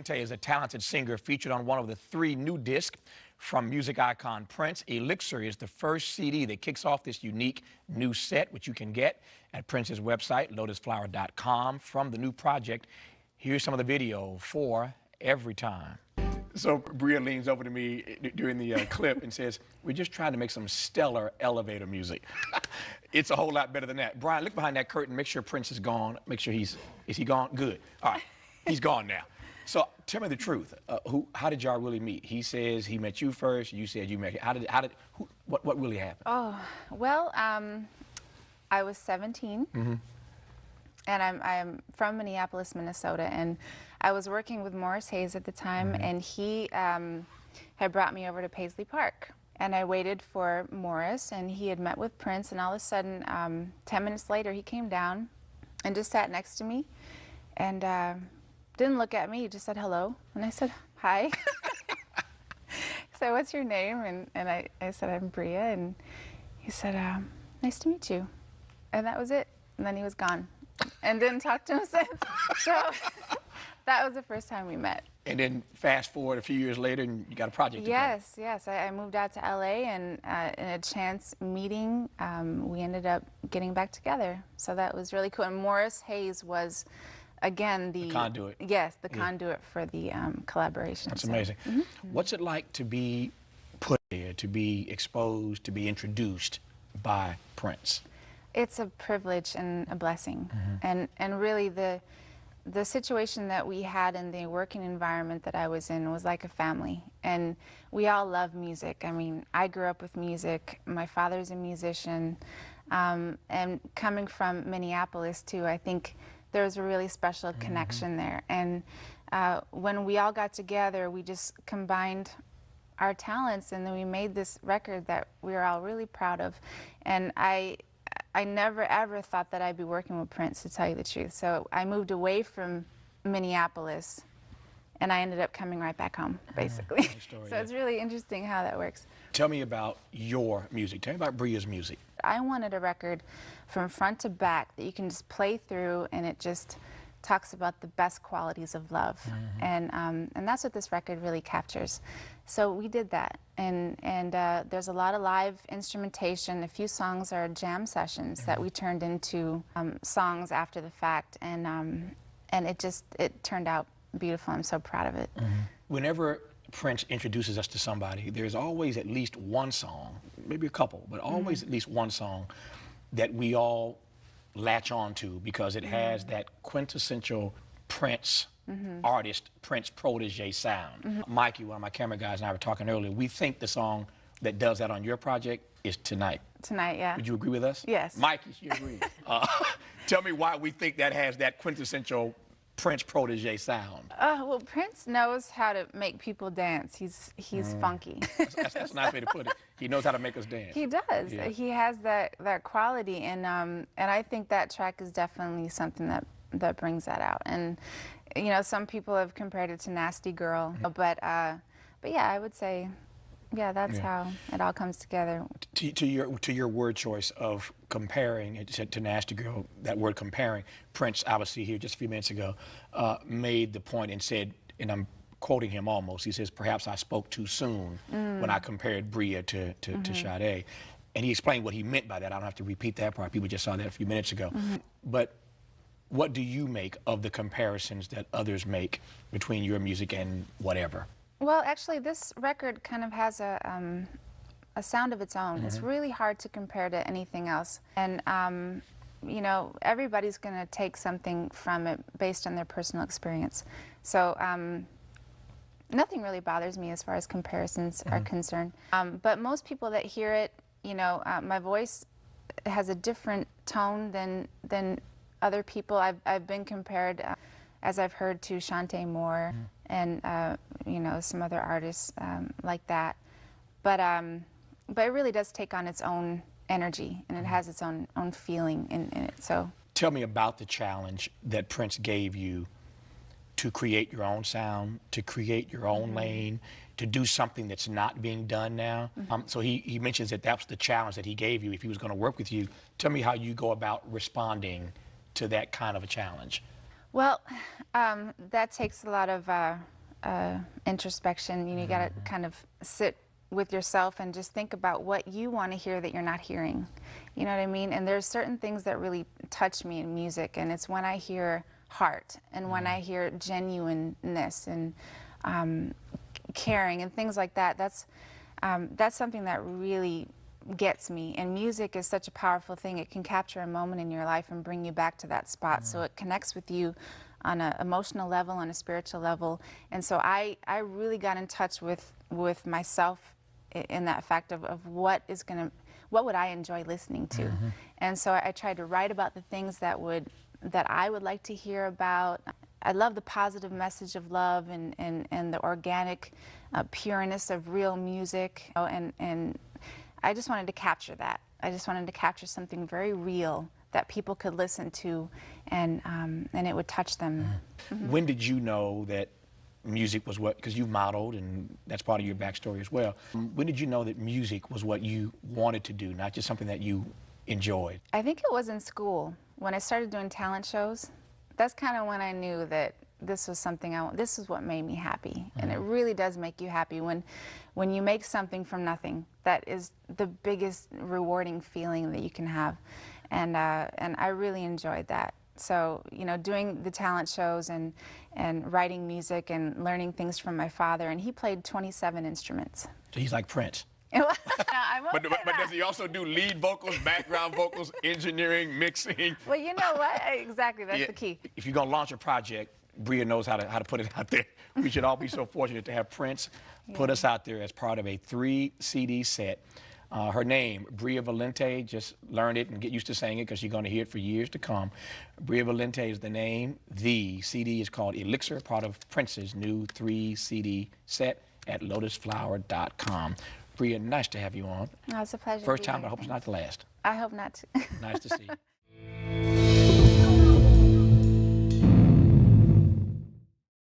tell you is a talented singer featured on one of the 3 new discs from music icon Prince. Elixir is the first CD that kicks off this unique new set, which you can get at Prince's website, lotusflower.com. From the new project, here's some of the video for Every Time. So Bria leans over to me during the clip and says, we're just trying to make some stellar elevator music. It's a whole lot better than that. Brian, look behind that curtain, make sure Prince is gone. Make sure is he gone? Good. All right, he's gone now. So tell me the truth. How did y'all really meet? He says he met you first. You said you met him. What really happened? Oh, well, I was 17. Mm-hmm. And I'm from Minneapolis, Minnesota, and I was working with Morris Hayes at the time, Mm-hmm. and he had brought me over to Paisley Park. And I waited for Morris, and he had met with Prince, and all of a sudden, 10 minutes later, he came down and just sat next to me, and didn't look at me, he just said hello, and I said, hi. So what's your name? And I said, I'm Bria, and he said, nice to meet you. And that was it, and then he was gone. And didn't talk to him since. So that was the first time we met. And then fast forward a few years later, and you got a project together. Yes. I moved out to LA, and in a chance meeting, we ended up getting back together. So that was really cool. And Morris Hayes was, again, the conduit. Yes, the conduit for the collaboration. That's amazing. Mm-hmm. What's it like to be put there, to be exposed, to be introduced by Prince? It's a privilege and a blessing. Mm-hmm. And really the situation that we had in the working environment that I was in was like a family. And we all love music. I mean, I grew up with music. My father's a musician. And coming from Minneapolis too, I think there was a really special connection there. And when we all got together, we just combined our talents, and then we made this record that we were all really proud of. And I never ever thought that I'd be working with Prince, to tell you the truth. So I moved away from Minneapolis, and I ended up coming right back home, basically. Story, so yeah. It's really interesting how that works. Tell me about your music. Tell me about Bria's music. I wanted a record from front to back that you can just play through, and it just talks about the best qualities of love. Mm-hmm. And that's what this record really captures. So we did that, and there's a lot of live instrumentation. A few songs are jam sessions that we turned into songs after the fact, and it turned out beautiful. I'm so proud of it. Mm-hmm. Whenever Prince introduces us to somebody, there's always at least one song, maybe a couple, but always at least one song that we all latch on to because it has that quintessential Prince artist, Prince protege sound. Mikey, one of my camera guys, and I were talking earlier, we think the song that does that on your project is Tonight. Tonight, yeah. Would you agree with us? Yes. Mikey, she agrees. Tell me why we think that has that quintessential Prince protege sound. Well, Prince knows how to make people dance. He's funky. That's a nice way to put it. He knows how to make us dance. He does. Yeah. He has that quality, and I think that track is definitely something that brings that out. And you know, some people have compared it to Nasty Girl, but yeah, I would say, yeah, that's how it all comes together. To your word choice of comparing it to Nasty Girl, that word comparing, Prince, obviously here just a few minutes ago, made the point and said, and I'm quoting him almost, he says, perhaps I spoke too soon when I compared Bria to Sade. And he explained what he meant by that. I don't have to repeat that part. People just saw that a few minutes ago. But what do you make of the comparisons that others make between your music and whatever? Well, actually, this record kind of has a sound of its own. It's really hard to compare to anything else. And, you know, everybody's going to take something from it based on their personal experience. So nothing really bothers me as far as comparisons are concerned. But most people that hear it, you know, my voice has a different tone than other people. I've been compared, as I've heard, to Shantae Moore and you know, some other artists like that. But it really does take on its own energy, and it has its own feeling in it. So tell me about the challenge that Prince gave you to create your own sound, to create your own lane, to do something that's not being done now. So he mentions that was the challenge that he gave you if he was going to work with you. Tell me how you go about responding to that kind of a challenge. Well, that takes a lot of introspection. You got to kind of sit with yourself and just think about what you want to hear that you're not hearing. You know what I mean? And there's certain things that really touch me in music, and it's when I hear heart and when I hear genuineness and caring and things like that. That's something that really gets me. And music is such a powerful thing. It can capture a moment in your life and bring you back to that spot. So it connects with you on an emotional level, on a spiritual level. And so I really got in touch with myself in that fact of what would I enjoy listening to. And so I tried to write about the things that I would like to hear about. I love the positive message of love and the organic pureness of real music. And I just wanted to capture that. I just wanted to capture something very real that people could listen to, and it would touch them. When did you know that music was what, because you modeled and that's part of your backstory as well. When did you know that music was what you wanted to do, not just something that you enjoyed? I think it was in school. When I started doing talent shows, that's kind of when I knew that this was something this is what made me happy. And it really does make you happy when you make something from nothing. That is the biggest rewarding feeling that you can have. And I really enjoyed that. So, you know, doing the talent shows and writing music and learning things from my father, and he played 27 instruments. So he's like Prince. But does he also do lead vocals, background vocals, engineering, mixing? Well, you know what? Exactly, that's the key. If you're going to launch a project, Bria knows how to put it out there. We should all be so fortunate to have Prince put us out there as part of a 3-CD set. Her name, Bria Valente, just learn it and get used to saying it because you're going to hear it for years to come. Bria Valente is the name. The CD is called Elixir, part of Prince's new 3-CD set at lotusflower.com. Bria, nice to have you on. Oh, it's a pleasure. First time, but I hope it's not the last. I hope not to. Nice to see you.